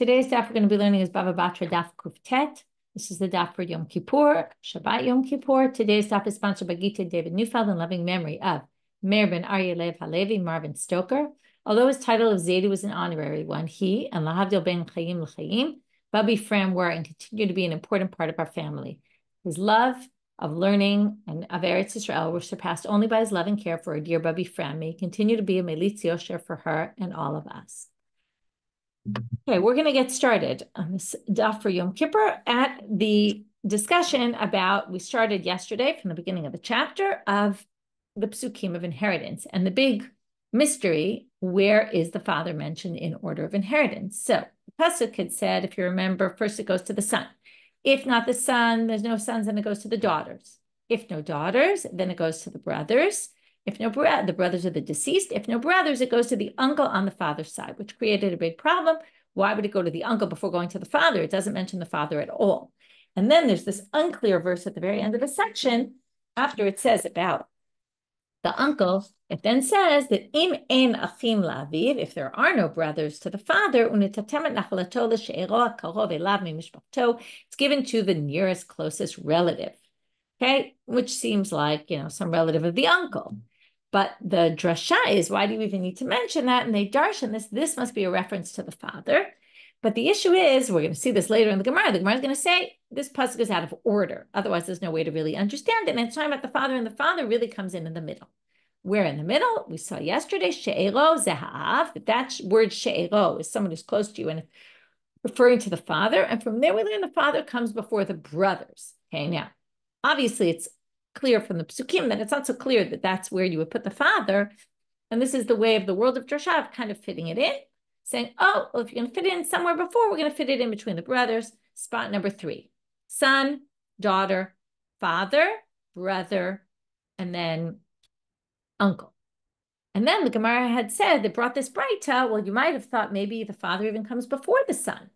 Today's daf we're going to be learning is Bava Batra daf Kuftet. This is the daf for Yom Kippur, Shabbat Yom Kippur. Today's daf is sponsored by Gita David Neufeld in loving memory of Meir ben Aryeh Lev Halevi, Marvin Stoker. Although his title of Zaidi was an honorary one, he and Lahavdil ben Chaim L'Chaim, Babi Fram were and continue to be an important part of our family. His love of learning and of Eretz Yisrael were surpassed only by his love and care for our dear Babi Fram. May he continue to be a Melitz Yosher for her and all of us. Okay, we're going to get started on this daf for Yom Kippur at the discussion about, we started yesterday from the beginning of the chapter of the psukim of inheritance and the big mystery, where is the father mentioned in order of inheritance? So the pasuk had said, if you remember, first it goes to the son. If not the son, there's no sons, then it goes to the daughters. If no daughters, then it goes to the brothers. If no the brothers are the deceased. If no brothers, it goes to the uncle on the father's side, which created a big problem. Why would it go to the uncle before going to the father? It doesn't mention the father at all. And then there's this unclear verse at the very end of the section, after it says about the uncle, it then says that im ein achim la'aviv, if there are no brothers to the father, it's given to the nearest, closest relative. Okay, which seems like, some relative of the uncle. But the drasha is, why do you even need to mention that? And they darshan this must be a reference to the father. But the issue is, we're going to see this later in the Gemara. The Gemara is going to say this pasuk is out of order. Otherwise, there's no way to really understand it. And it's talking about the father, and the father really comes in the middle. Where in the middle? We saw yesterday, she'ero zehav, that word she'ero is someone who's close to you and referring to the father. And from there, we learn the father comes before the brothers. Okay, now, obviously, it's clear from the psukim that it's not so clear that that's where you would put the father. And this is the way of the world of drasha of kind of fitting it in, saying, oh, well, if you're going to fit it in somewhere before, we're going to fit it in between the brothers. Spot number 3, son, daughter, father, brother, and then uncle. And then the Gemara had said, that brought this braita, well, you might have thought maybe the father even comes before the son,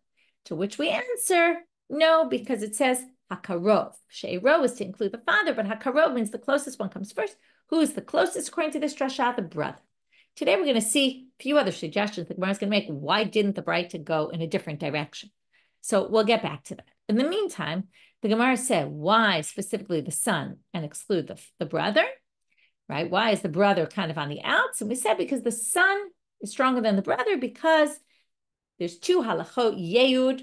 to which we answer, no, because it says, hakarov. She'ero is to include the father, but hakarov means the closest one comes first. Who is the closest according to this drasha? The brother. Today we're going to see a few other suggestions the Gemara is going to make. Why didn't the braita go in a different direction? So we'll get back to that. In the meantime, the Gemara said, why specifically the son and exclude the brother? Right? Why is the brother kind of on the outs? And we said because the son is stronger than the brother because there's 2 halachot, Yehud,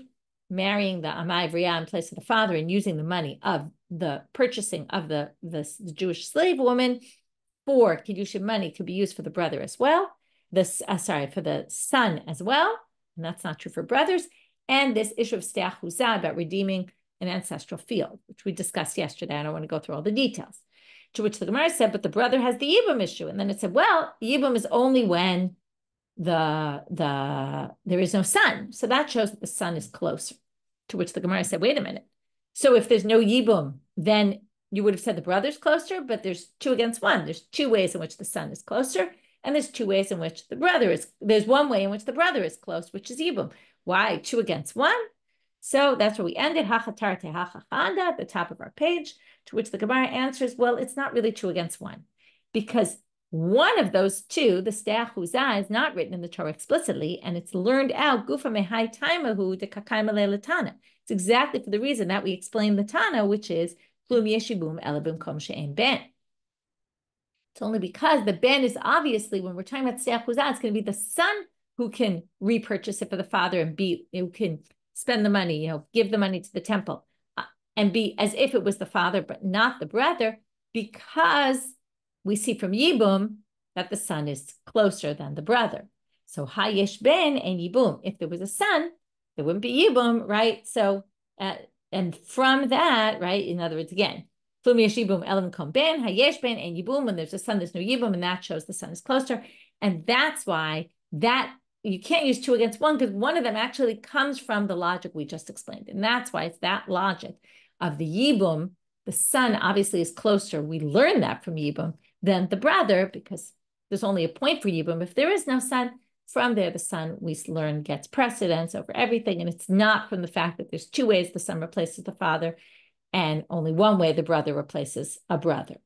marrying the Amai Vriya in place of the father and using the money of the purchasing of the Jewish slave woman for Kiddushin money to be used for the brother as well. For the son as well. And that's not true for brothers. And this issue of Steach Huzah about redeeming an ancestral field, which we discussed yesterday. I don't want to go through all the details. To which the Gemara said, but the brother has the Yibum issue. And then it said, well, Yibum is only when there is no son. So that shows that the son is closer. To which the Gemara said, wait a minute. So if there's no Yibum, then you would have said the brother's closer, but there's 2 against 1. There's 2 ways in which the son is closer, and there's 2 ways in which the brother is, there's 1 way in which the brother is close, which is Yibum. Why 2 against 1? So that's where we ended, hachatar te hachachanda, at the top of our page, to which the Gemara answers, well, it's not really 2 against 1, because one of those 2, the Steach Huzah, is not written in the Torah explicitly, and it's learned out, gufa mehai taimahu de kakayim latana. It's exactly for the reason that we explained the Tana, which is plum yeshibum elabim kom she'en ben. It's only because the ben is obviously, when we're talking about Steach Huzah, it's going to be the son who can repurchase it for the father and who can spend the money, give the money to the temple, and be as if it was the father, but not the brother, because we see from Yibum that the son is closer than the brother. So hayesh ben and Yibum. If there was a son, there wouldn't be Yibum, right? So, and from that, right, in other words, again, Flum yesh Yibum elam kom ben, hayesh ben and Yibum. When there's a son, there's no Yibum, and that shows the son is closer. And that's why that you can't use 2 against 1, because one of them actually comes from the logic we just explained. And that's why it's that logic of the Yibum. The son obviously is closer. We learn that from Yibum than the brother, because there's only a point for Yibum. If there is no son, from there, the son, we learn, gets precedence over everything. And it's not from the fact that there's 2 ways the son replaces the father and only 1 way the brother replaces a brother.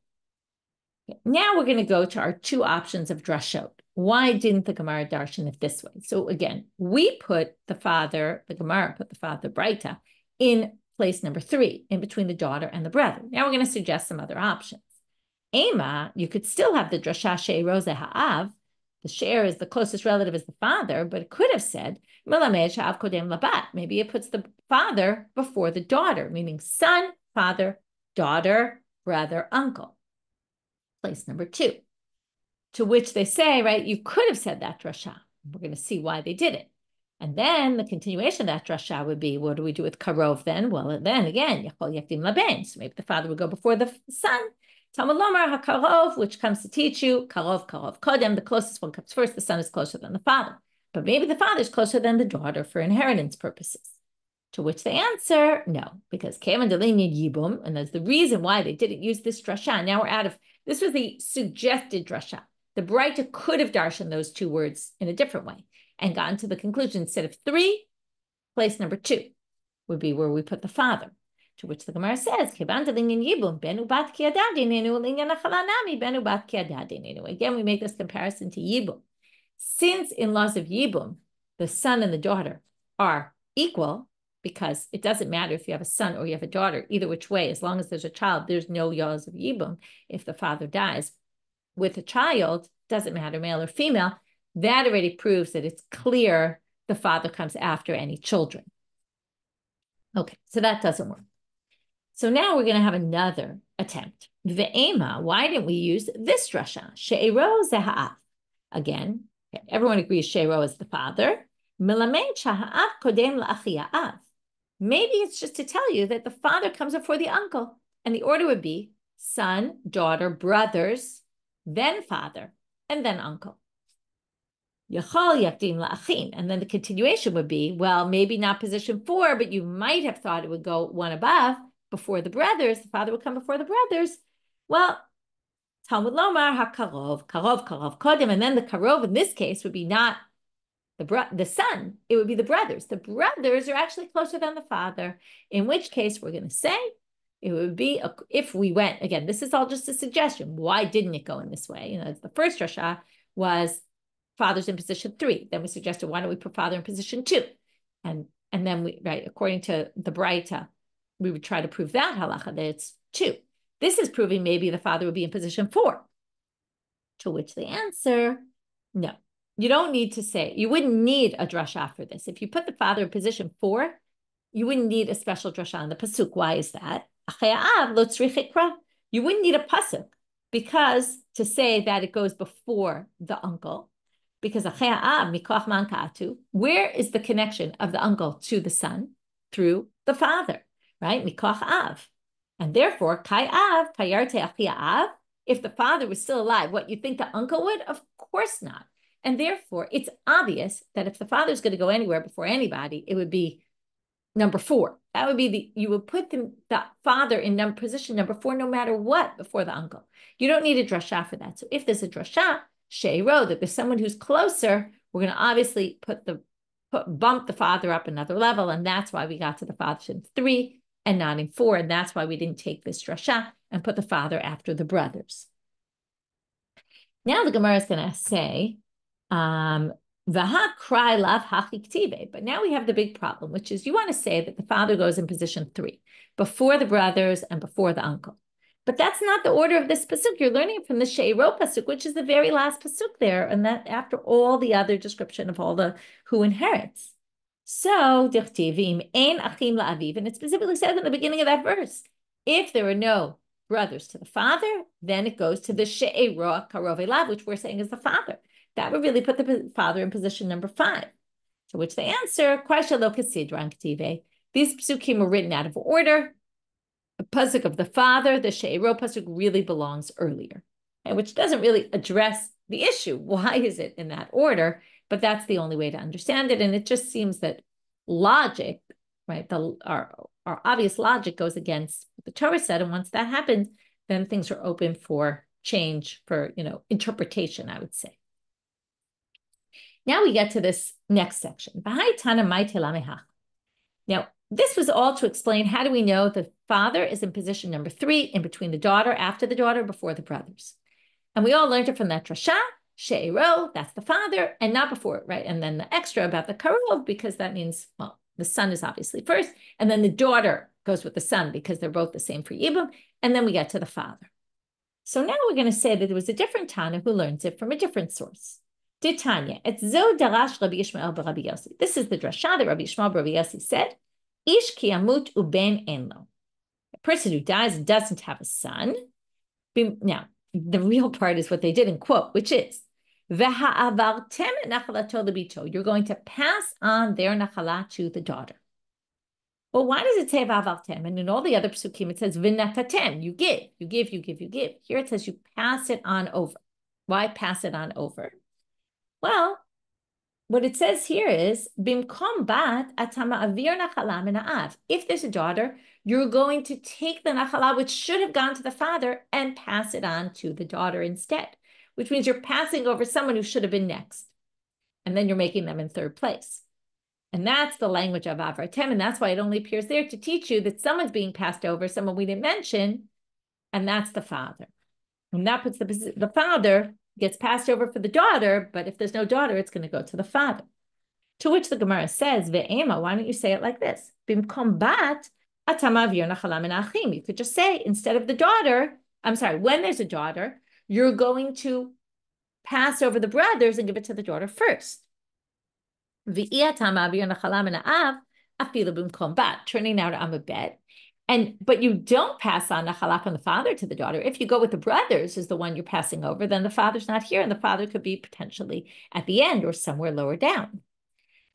Now we're going to go to our two options of drashot. Why didn't the Gemara darshan it this way? So again, we put the Gemara put the father braita in place number 3, in between the daughter and the brother. Now we're going to suggest some other options. Ema, you could still have the drasha she'ero ze ha'av. The she'er is the closest relative as the father, but it could have said, melamed sha'av kodem labat. Maybe it puts the father before the daughter, meaning son, father, daughter, brother, uncle. Place number 2. To which they say, right, you could have said that drasha. We're going to see why they did it. And then the continuation of that drasha would be, what do we do with karov then? Well, then again, yachol yakdim laben. So maybe the father would go before the son. Talmud lomar hakarov, which comes to teach you, karov kodem, the closest one comes first. The son is closer than the father. But maybe the father is closer than the daughter for inheritance purposes. To which they answer, no, because keman delinyan yibum, and that's the reason why they didn't use this drasha. Now we're out of, this was the suggested drasha. The braita could have darshan those two words in a different way and gotten to the conclusion instead of 3, place number 2 would be where we put the father. To which the Gemara says, again, we make this comparison to yibum. Since in laws of yibum, the son and the daughter are equal, because it doesn't matter if you have a son or you have a daughter, either which way, as long as there's a child, there's no laws of yibum. If the father dies with a child, doesn't matter, male or female, that already proves that it's clear the father comes after any children. Okay, so that doesn't work. So now we're going to have another attempt. Ve'ema, why didn't we use this drasha? She'ero zeha'av. Again, everyone agrees she'ero is the father. Milamed shaha'av kodem la'achiya'av. Maybe it's just to tell you that the father comes before the uncle, and the order would be son, daughter, brothers, then father, and then uncle. Yachol yakdim la'achim. And then the continuation would be, well, maybe not position 4, but you might have thought it would go one above, before the brothers. The father would come before the brothers. Well, Talmud lomar hakarov, karov kodem, and then the karov in this case would be not the son, it would be the brothers. The brothers are actually closer than the father, in which case we're going to say it would be, if we went, again, this is all just a suggestion. Why didn't it go in this way? You know, the first drasha was father's in position 3. Then we suggested, why don't we put father in position 2? And then we, right, according to the braita, we would try to prove that halacha, that it's 2. This is proving maybe the father would be in position 4. To which they answer, no. You don't need to say, you wouldn't need a drasha for this. If you put the father in position 4, you wouldn't need a special drasha on the pasuk. Why is that? You wouldn't need a pasuk because to say that it goes before the uncle, because where is the connection of the uncle to the son? Through the father, right? Mikoch av. And therefore, kai av, payarte achia av, if the father was still alive, what you think the uncle would? Of course not. And therefore, it's obvious that if the father's going to go anywhere before anybody, it would be number 4. That would be you would put the father in position number 4, no matter what, before the uncle. You don't need a drasha for that. So if there's a drasha, she'ero, that there's someone who's closer, we're going to obviously bump the father up another level. And that's why we got to the father in 3 and not in 4. And that's why we didn't take this drasha and put the father after the brothers. Now the Gemara is going to say, but now we have the big problem, which is you want to say that the father goes in position 3, before the brothers and before the uncle. But that's not the order of this pasuk. You're learning from the She'ero pasuk, which is the very last pasuk there, and that after all the other description of all the who inherits. So, dichtivim ein achim la'aviv, and it specifically says in the beginning of that verse, if there are no brothers to the father, then it goes to the She'ero karov elav, which we're saying is the father. That would really put the father in position number 5. To which they answer, these psukim were written out of order. The pasuk of the father, the She'ero pasuk, really belongs earlier, and which doesn't really address the issue. Why is it in that order? But that's the only way to understand it. And it just seems that logic, right, our obvious logic goes against what the Torah said. And once that happens, then things are open for change, for, interpretation, I would say. Now we get to this next section. Now, this was all to explain how do we know the father is in position number 3, in between the daughter, after the daughter, before the brothers. And we all learned it from that drasha, she'ero, that's the father, and not before it, right? And then the extra about the karov, because that means, well, the son is obviously first, and then the daughter goes with the son because they're both the same for yibum, and then we get to the father. So now we're going to say that there was a different Tana who learns it from a different source. Tanya, et zo darash Rabbi Yishmael b'Rabbi Yossi. This is the drasha that Rabbi Yishmael b'Rabbi Yossi said, Ish ki amut uben enlo. A person who dies and doesn't have a son. Now, the real part is what they didn't quote, which is, you're going to pass on their nachala to the daughter. Well, why does it say v'avartem? And in all the other psukim, it says v'natatem. You give, you give, you give, you give. Here it says you pass it on over. Why pass it on over? Well, what it says here is bimkom bat atama avir nachala min ha'av. If there's a daughter, you're going to take the nachala, which should have gone to the father, and pass it on to the daughter instead, which means you're passing over someone who should have been next. And then you're making them in third place. And that's the language of avartem, and that's why it only appears there to teach you that someone's being passed over, someone we didn't mention, and that's the father. And that puts the father gets passed over for the daughter, but if there's no daughter, it's going to go to the father. To which the Gemara says, Ve'ema, why don't you say it like this? Bimkom bat atama avir nachala min ha'achim. You could just say, instead of the daughter, when there's a daughter, you're going to pass over the brothers and give it to the daughter first. Turning now to Amabet. But you don't pass on nachala from the father to the daughter. If you go with the brothers as the one you're passing over, then the father's not here, and the father could be potentially at the end or somewhere lower down.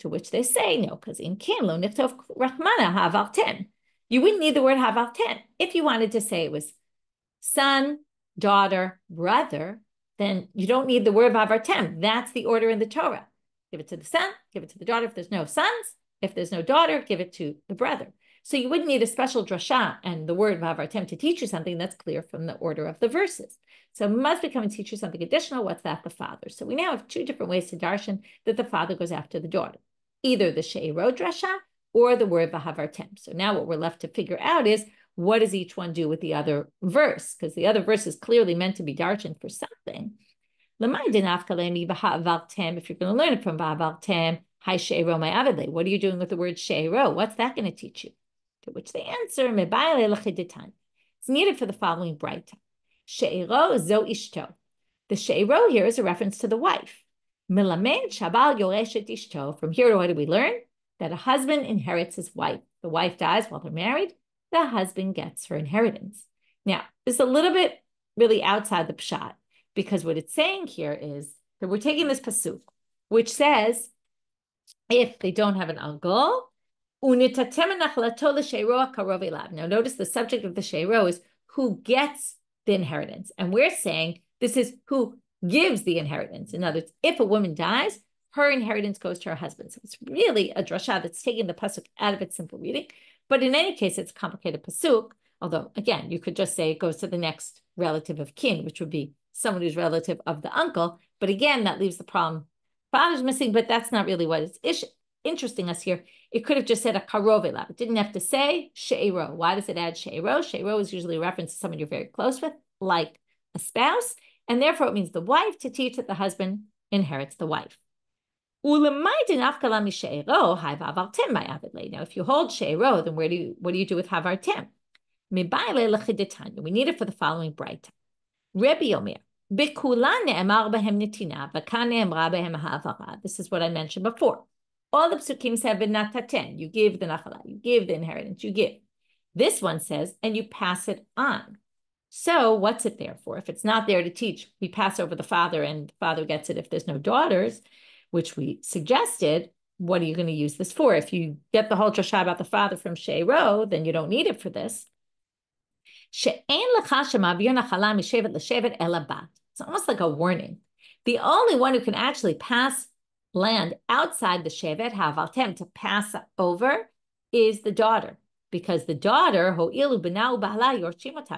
To which they say, no, because in kin lo nichtov rachmana havartem. You wouldn't need the word havartem. If you wanted to say it was son, daughter, brother, then you don't need the word havartem. That's the order in the Torah. Give it to the son, give it to the daughter. If there's no sons, if there's no daughter, give it to the brother. So you wouldn't need a special drasha and the word vavartem to teach you something that's clear from the order of the verses. So it must become and teach you something additional. What's that? The father. So we now have two different ways to darshan that the father goes after the daughter. Either the she'ero drasha or the word vavartem. So now what we're left to figure out is, what does each one do with the other verse? Because the other verse is clearly meant to be darshan for something. If you're going to learn it from va'avartem, hi she'ero my avidle. What are you doing with the word she'ero? What's that going to teach you? To which they answer, it's needed for the following braita. She'ero zo ishto. The she'ero here is a reference to the wife. Milamed shabal yoreshet ishto. From here, what do we learn? That a husband inherits his wife. The wife dies while they're married. The husband gets her inheritance. Now, this is a little bit really outside the pshat, because what it's saying here is that we're taking this pasuk, which says, if they don't have an uncle, now notice the subject of the she'ero is who gets the inheritance. And we're saying this is who gives the inheritance. In other words, if a woman dies, her inheritance goes to her husband. So it's really a drasha that's taking the pasuk out of its simple reading. But in any case, it's a complicated pasuk. Although, again, you could just say it goes to the next relative of kin, which would be someone who's relative of the uncle. But again, that leaves the problem. Father's missing, but that's not really what it's interesting us here. It could have just said a karov elav. It didn't have to say she'ero. Why does it add she'ero? She'ero is usually a reference to someone you're very close with, like a spouse, and therefore it means the wife, to teach that the husband inherits the wife. Now, if you hold she'ero, then what do you do with havartem? We need it for the following braita. Rabbi Yomi, this is what I mentioned before. All the psukim said v'nataten, you give the nachala, you give the inheritance, you give. This one says, and you pass it on. So what's it there for? If it's not there to teach, we pass over the father and the father gets it if there's no daughters, which we suggested, what are you going to use this for? If you get the whole drasha about the father from she'ero, then you don't need it for this. It's almost like a warning. The only one who can actually pass land outside the shevet, havaltem, to pass over, is the daughter. Because the daughter,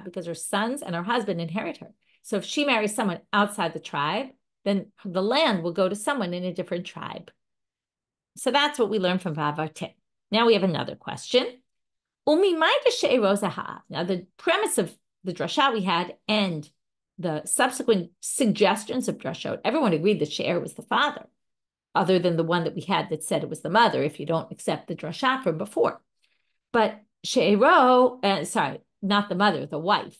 because her sons and her husband inherit her. So if she marries someone outside the tribe, then the land will go to someone in a different tribe. So that's what we learned from Vavartem. Now we have another question. Now the premise of the drasha we had and the subsequent suggestions of drashot, everyone agreed that Shiur was the father, other than the one that we had that said it was the mother, if you don't accept the drasha from before. But She'ero, sorry, not the mother, the wife.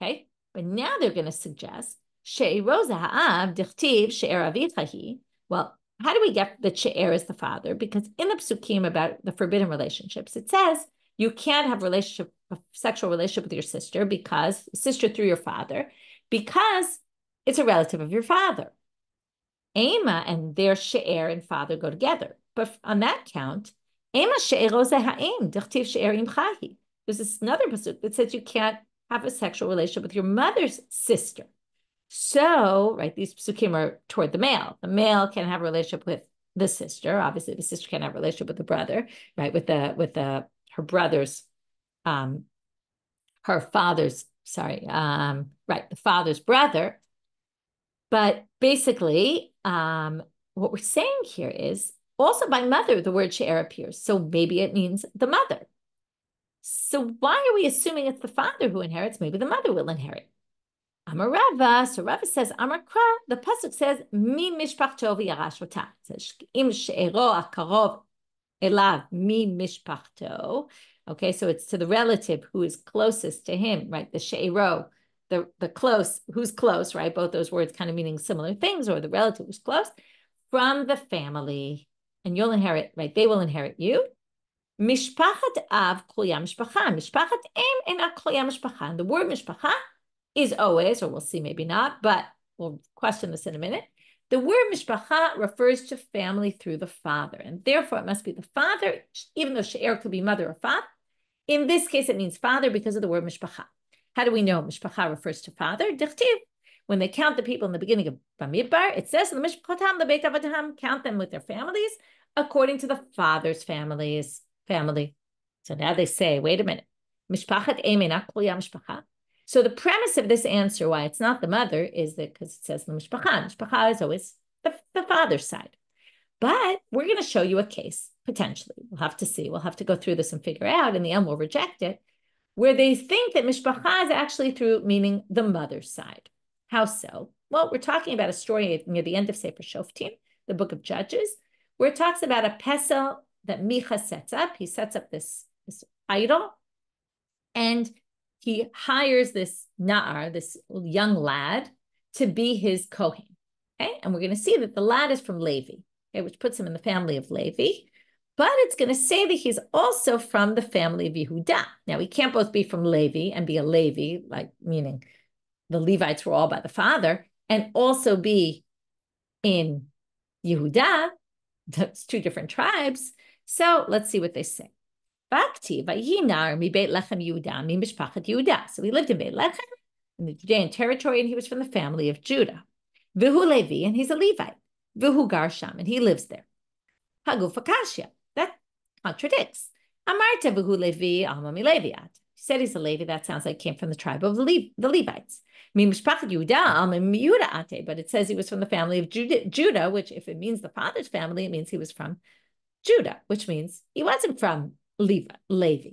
Okay, but now they're going to suggest She'ero zaha'av dichtiv She'er avichahi. Well, how do we get that She'er is the father? Because in the psukim about the forbidden relationships, it says you can't have a sexual relationship with your sister through your father, because it's a relative of your father. Ema and their She'er and father go together. But on that count, Ema She'ero zeha'im dichtiv She'er imchahi. There's another pasuk that says you can't have a sexual relationship with your mother's sister. So, right, these psukim are toward the male. The male can have a relationship with the sister. Obviously, the sister can't have a relationship with the brother, right? With her brother's, her father's, the father's brother. But basically, what we're saying here is also by mother, the word She'er appears. So maybe it means the mother. So why are we assuming it's the father who inherits? Maybe the mother will inherit. Amar Rava, so Rava says, Amar Kra, the pasuk says, Mi mishpachto v'yarash ota. It says, Im she'ero akarov elav mi mishpachto. Okay, so it's to the relative who is closest to him, right? The she'ero, the close, who's close, right? Both those words kind of meaning similar things, or the relative who's close, from the family. And you'll inherit, right? They will inherit you. Mishpachat av kluya mishpacha. Mishpachat em ena kluya mishpacha. And the word mishpacha is always, or we'll see maybe not, but we'll question this in a minute. The word mishpacha refers to family through the father, and therefore it must be the father, even though She'er could be mother or father. In this case, it means father because of the word mishpacha. How do we know mishpacha refers to father? Dichtiv. When they count the people in the beginning of Bamidbar, it says, count them with their families according to the father's family. So now they say, wait a minute, mishpachat emin akluya mishpacha. So the premise of this answer, why it's not the mother, is that because it says the mishpacha. Mishpacha is always the father's side. But we're going to show you a case, potentially. We'll have to see. We'll have to go through this and figure out. In the end, we'll reject it, where they think that mishpacha is actually through, meaning the mother's side. How so? Well, we're talking about a story near the end of Sefer Shoftim, the book of Judges, where it talks about a pesel that Micha sets up. He sets up this idol, and he hires this na'ar, this young lad, to be his kohen. Okay, and we're going to see that the lad is from Levi, okay, which puts him in the family of Levi. But it's going to say that he's also from the family of Yehuda. Now, he can't both be from Levi and be a Levi, like meaning the Levites were all by the father, and also be in Yehuda. That's two different tribes. So let's see what they say. So he lived in Beit Lechem in the Judean territory, and he was from the family of Judah. Vihu Levi, and he's a Levite. Vihu Garsham, and he lives there. Hagu Fakashia, that contradicts. Amarta Vihu Levi, Alma Mileviat. He said he's a Levi, that sounds like came from the tribe of the Levites. Mimishpachat Yehuda, Alma Miuda Ate, but it says he was from the family of Judah, which if it means the father's family, it means he was from Judah, which means he wasn't from Levi.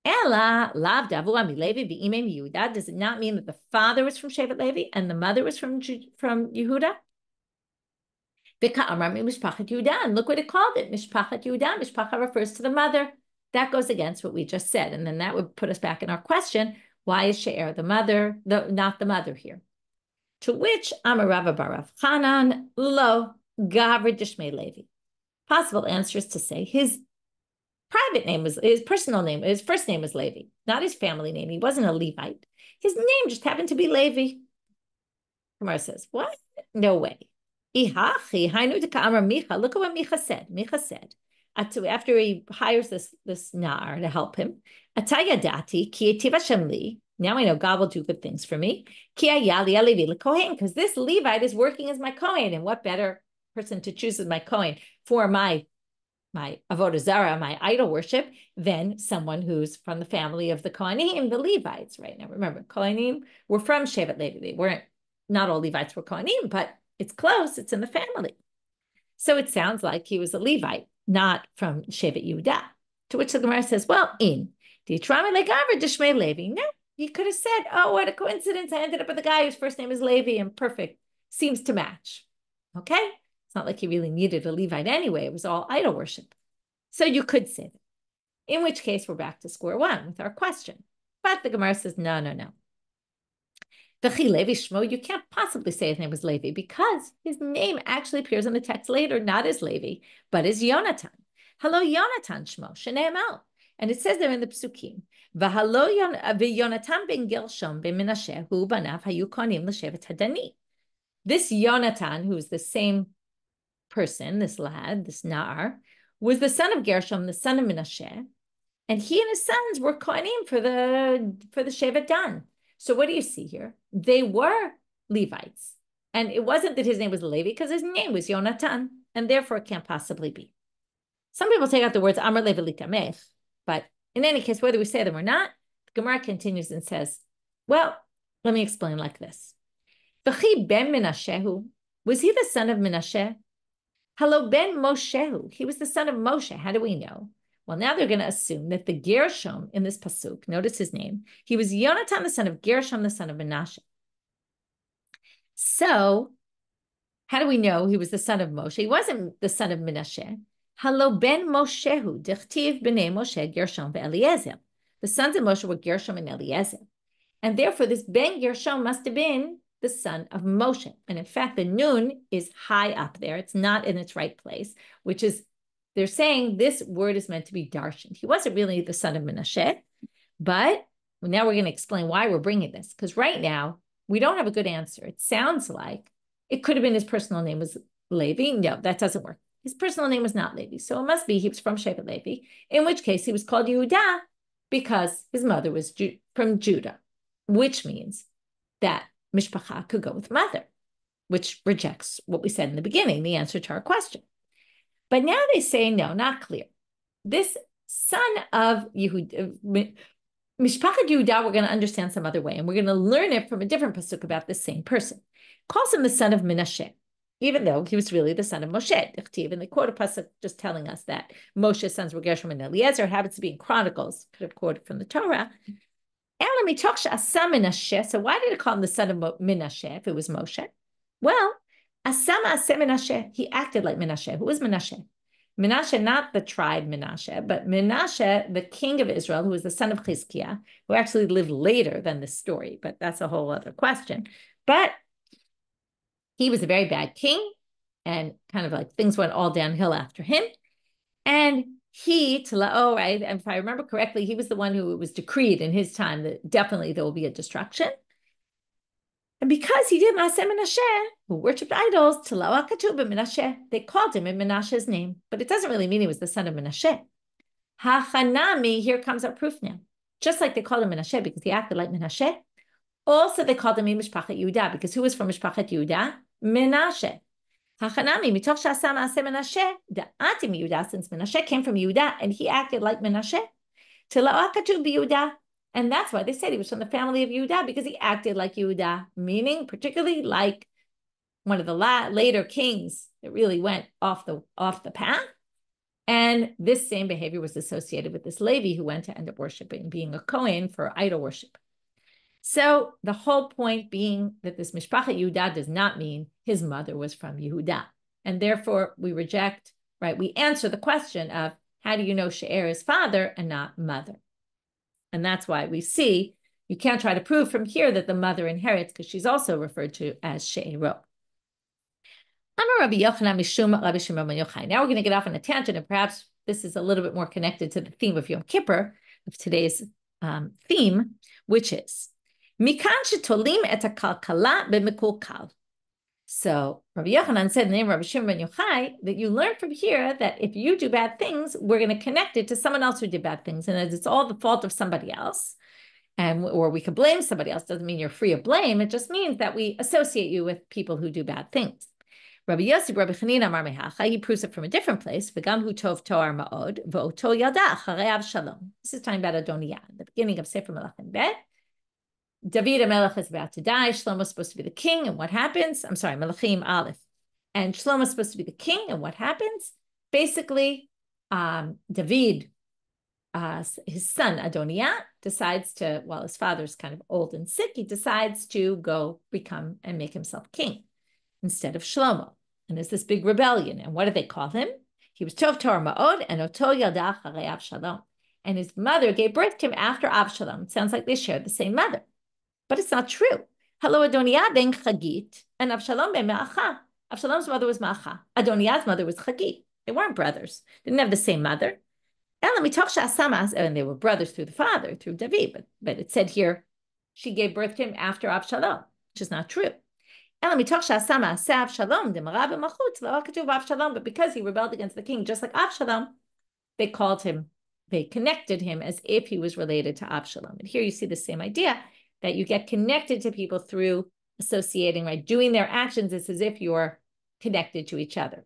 Ella lav davua mi Levi v'imem Yehuda. Does it not mean that the father was from Shevet Levi and the mother was from Yehuda? V'ka'amar mi mishpachat Yehuda, and look what it called it, mishpachat Yehuda. Mishpacha refers to the mother. That goes against what we just said, and then that would put us back in our question: why is She'er the mother, not the mother here? To which Amar Rava bar Rav Chanan lo gavri dishmei Levi. Possible answer is to say his private name was, his personal name, his first name was Levi, not his family name. He wasn't a Levite. His name just happened to be Levi. Gemara says, what? No way. Look at what Micha said. Micha said, after he hires this Nar to help him, now I know God will do good things for me. Because this Levite is working as my Kohen, and what better person to choose as my Kohen for my avodah zarah, my idol worship, than someone who's from the family of the Kohanim, the Levites, right? Now remember, Kohanim were from Shevet Levi. They weren't, not all Levites were Kohanim, but it's close, it's in the family. So it sounds like he was a Levite, not from Shevet Yehuda. To which the Gemara says, well, Ditrami legaver dishmei Levi. No, He could have said, oh, what a coincidence. I ended up with a guy whose first name is Levi and perfect. Seems to match. Okay? It's not like he really needed a Levite anyway. It was all idol worship. So you could say that. In which case, we're back to square one with our question. But the Gemara says, no. Levi Shmo, you can't possibly say his name was Levi because his name actually appears in the text later, not as Levi, but as Yonatan. Hello, Yonatan Shmo, Shene'emal. And it says there in the Psukim, V'halo Yonatan ben Gershom ben Menashe, hu banav hayu konim l'shevet hadani. This Yonatan, who is the same person, this lad, this Na'ar, was the son of Gershom, the son of Menashe, and he and his sons were kohanim for the Shevet Dan. So what do you see here? They were Levites. And it wasn't that his name was Levi because his name was Yonatan, and therefore it can't possibly be. Some people take out the words Amar Levi Likamech, but in any case, whether we say them or not, the Gemara continues and says, well, let me explain like this. V'chi ben Menashehu, was he the son of Menashe? Hello, ben Moshehu, he was the son of Moshe. How do we know? Well, now they're going to assume that the Gershom in this pasuk, notice his name, he was Yonatan, the son of Gershom, the son of Menashe. So, how do we know he was the son of Moshe? He wasn't the son of Menashe. Halo ben Moshehu, dichtiv b'nei Moshe, Gershom ve'Eliezer. The sons of Moshe were Gershom and Eliezer. And therefore, this ben Gershom must have been the son of Moshe. And in fact, the nun is high up there. It's not in its right place, which is, they're saying this word is meant to be darshan. He wasn't really the son of Menashe, but now we're going to explain why we're bringing this. Because right now, we don't have a good answer. It sounds like it could have been his personal name was Levi. No, that doesn't work. His personal name was not Levi. So it must be he was from Shevet Levi, in which case he was called Yehudah because his mother was from Judah, which means that mishpacha could go with mother, which rejects what we said in the beginning, the answer to our question. But now they say, no, not clear. This son of Yehudah, Mishpachat Yehudah, we're going to understand some other way, and we're going to learn it from a different pasuk about the same person. Calls him the son of Menashe, even though he was really the son of Moshe. And they quote a pasuk just telling us that Moshe's sons were Gershom and Eliezer. It happens to be in Chronicles, could have quoted from the Torah. So why did it call him the son of Menashe if it was Moshe? Well, Asama Aseh Menashe, he acted like Menashe. Who was Menashe? Menashe, not the tribe Menashe, but Menashe, the king of Israel, who was the son of Chizkiah, who actually lived later than this story, but that's a whole other question. But he was a very bad king, and kind of like things went all downhill after him. And right, and if I remember correctly, he was the one who it was decreed in his time that definitely there will be a destruction. And because he did Maaseh Menashe, who worshipped idols, they called him in Menashe's name. But it doesn't really mean he was the son of Menashe. Hachanami, here comes our proof now. Just like they called him Menashe because he acted like Menashe, also they called him Mishpachat Yehudah because who was from Mishpachat Yehudah? Menashe. Hachanami, mitoch she'asa Maaseh Menashe, da'ati Yehudah, since Menashe came from Yehudah and he acted like Menashe. Tila'ah katuv b'Yehudah. And that's why they said he was from the family of Yehudah, because he acted like Yehudah, meaning particularly like one of the later kings that really went off the path. And this same behavior was associated with this Levi who went to end up worshiping, being a Kohen for idol worship. So the whole point being that this Mishpachat Yehudah does not mean his mother was from Yehudah. And therefore we reject, right? We answer the question of how do you know Shiur is father and not mother? And that's why we see you can't try to prove from here that the mother inherits because she's also referred to as She'ero. Now we're going to get off on a tangent, and perhaps this is a little bit more connected to the theme of Yom Kippur, of today's theme, which is Mikan shetolim et hakalkala b'mekulkal. So Rabbi Yochanan said in the name of Rabbi Shimon ben Yochai that you learn from here that if you do bad things, we're going to connect it to someone else who did bad things, and it's all the fault of somebody else, or we could blame somebody else. Doesn't mean you're free of blame. It just means that we associate you with people who do bad things. Rabbi Yossi, Rabbi Chanina Amar Mehacha, he proves it from a different place. V'gam hu tov toar ma'od v'oto yada chareav shalom. This is talking about Adonijah, the beginning of Sefer Melachim Bet. David HaMelech is about to die. Shlomo is supposed to be the king, and what happens? I'm sorry, Melachim Aleph. And Shlomo is supposed to be the king, and what happens? Basically, David his son Adoniah decides to, while his father's kind of old and sick, he decides to go become and make himself king instead of Shlomo. And there's this big rebellion. And what do they call him? He was Tov Torah Ma'od and Oto Yalda Acharei Avshalom. And his mother gave birth to him after Avshalom. It sounds like they shared the same mother, but it's not true. Hello, Adoniah ben Chagit and Avshalom ben Ma'acha. Avshalom's mother was Ma'acha. Adoniah's mother was Chagit. They weren't brothers. They didn't have the same mother. And they were brothers through the father, through David. But it said here, she gave birth to him after Avshalom, which is not true. But because he rebelled against the king, just like Avshalom, they connected him as if he was related to Avshalom. And here you see the same idea, that you get connected to people through associating, right? Doing their actions is as if you're connected to each other.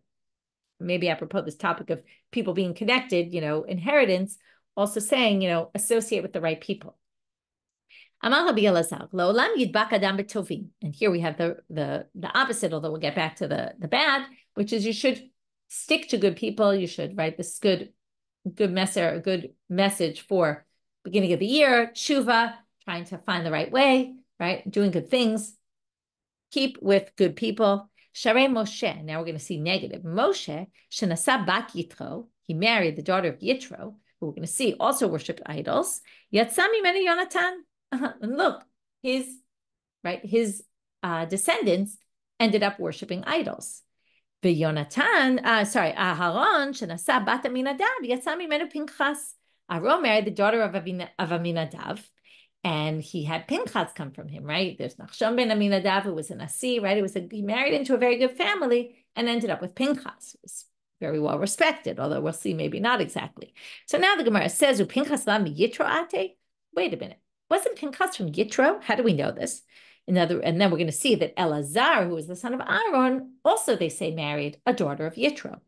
Maybe apropos this topic of people being connected, inheritance, also saying, associate with the right people. And here we have the opposite, although we'll get back to the bad, which is you should stick to good people. You should write this good message for beginning of the year, tshuva, trying to find the right way, right? Doing good things. Keep with good people. Sharei Moshe, now we're going to see negative. Moshe, Shenasa Bat Yitro, he married the daughter of Yitro, who we're going to see also worshipped idols. Yatsami Mene Yonatan. And look, his descendants ended up worshiping idols. Aharon, Shenasa Bat Aminadav, Yatsami Mene Pinchas. Aharon married the daughter of Aminadav. And he had Pinchas come from him, right? There's Nachshon ben Aminadav, who was an Asi, right? He married into a very good family and ended up with Pinchas, who was very well respected, although we'll see maybe not exactly. So now the Gemara says, Pinchas lam Yitro ate? Wait a minute. Wasn't Pinchas from Yitro? How do we know this? And then we're going to see that Elazar, who was the son of Aaron, also, they say, married a daughter of Yitro.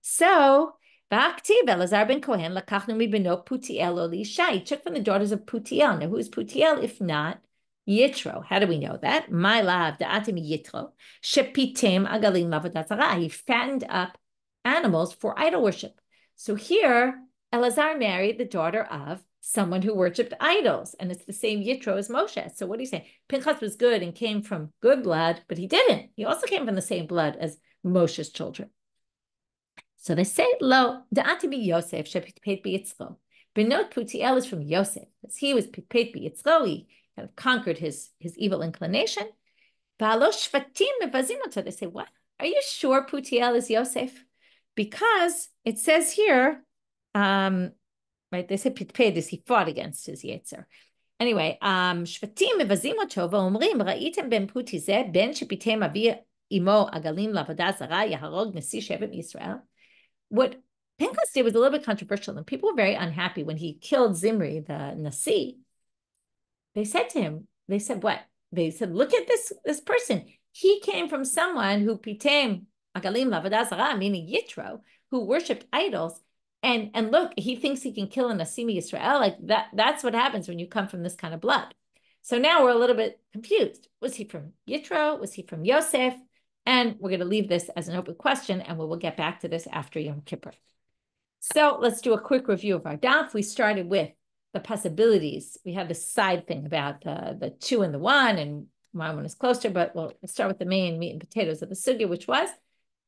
So, Elazar ben Kohen lakachnu mibeno Putiel Elisha. He took from the daughters of Putiel. Now, who is Putiel if not Yitro? How do we know that? My lav da'atim Yitro shepitem agalim lavadat zara. He fattened up animals for idol worship. So here, Elazar married the daughter of someone who worshipped idols, and it's the same Yitro as Moshe. So what do you say? Pinchas was good and came from good blood, but he didn't. He also came from the same blood as Moshe's children. So they say, lo, da'atimi Yosef shepitpeit biyitzro. Benot Putiel is from Yosef, because he was pitpeit biyitzro. He kind of conquered his evil inclination. Ba'alo shvatim mevazim oto. They say, what? Are you sure Putiel is Yosef? Because it says here, right? They say pitpeit is he fought against his yetzer. Anyway, shvatim mevazim oto va'omrim ra'item ben puti zeh ben shepitem avi imo agalim la'avodah zara yaharog nesi shevet Yisrael. What Pinchas did was a little bit controversial, and people were very unhappy when he killed Zimri, the Nasi. They said to him, what? They said, look at this person. He came from someone who pitem agalim la'avodah zara, meaning Yitro, who worshipped idols, and look, he thinks he can kill a Nasi Yisrael. Like that's what happens when you come from this kind of blood. So now we're a little bit confused. Was he from Yitro? Was he from Yosef? And we're going to leave this as an open question, and we will get back to this after Yom Kippur. So let's do a quick review of our daf. We started with the possibilities. We have this side thing about the 2 and the 1, and my one is closer, but we'll start with the main meat and potatoes of the sugya, which was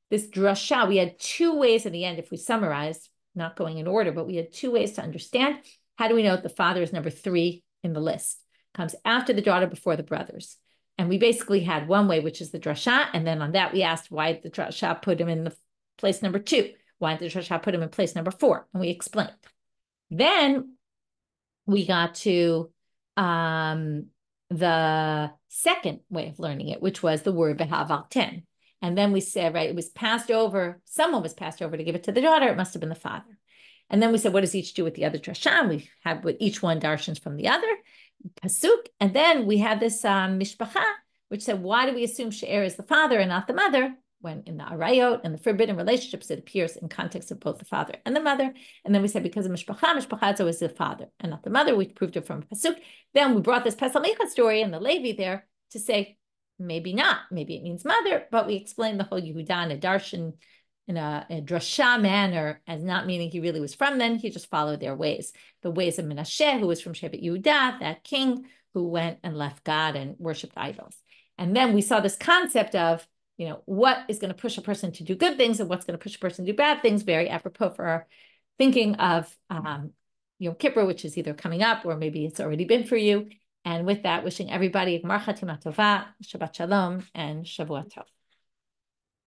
this drasha. We had 2 ways in the end, if we summarize, not going in order, but we had 2 ways to understand. How do we know that the father is number 3 in the list? Comes after the daughter, before the brothers. And we basically had one way, which is the drasha. And then on that, we asked why the drasha put him in the place number 2. Why did the drasha put him in place number 4? And we explained. Then we got to the second way of learning it, which was the word behavarten. And then we said, right, it was passed over. Someone was passed over to give it to the daughter. It must have been the father. And then we said, what does each do with the other drasha? We have what each one darshans from the other. Pasuk, and then we have this mishpacha, which said, why do we assume Shiur is the father and not the mother? When in the arayot and the forbidden relationships, it appears in context of both the father and the mother. And then we said, because of mishpacha is always the father and not the mother. We proved it from Pasuk. Then we brought this Pesach Micha story and the Levi there to say, maybe not. Maybe it means mother, but we explained the whole Yehuda and Darshan a drasha manner, as not meaning he really was from them. He just followed their ways, the ways of Menashe, who was from Shevet Yehuda, that king who went and left God and worshipped idols. And then we saw this concept of, what is going to push a person to do good things and what's going to push a person to do bad things, very apropos for our thinking of Yom Kippur, which is either coming up or maybe it's already been for you. And with that, wishing everybody Gemar Chatima Tova, Shabbat Shalom, and Shavua Tov.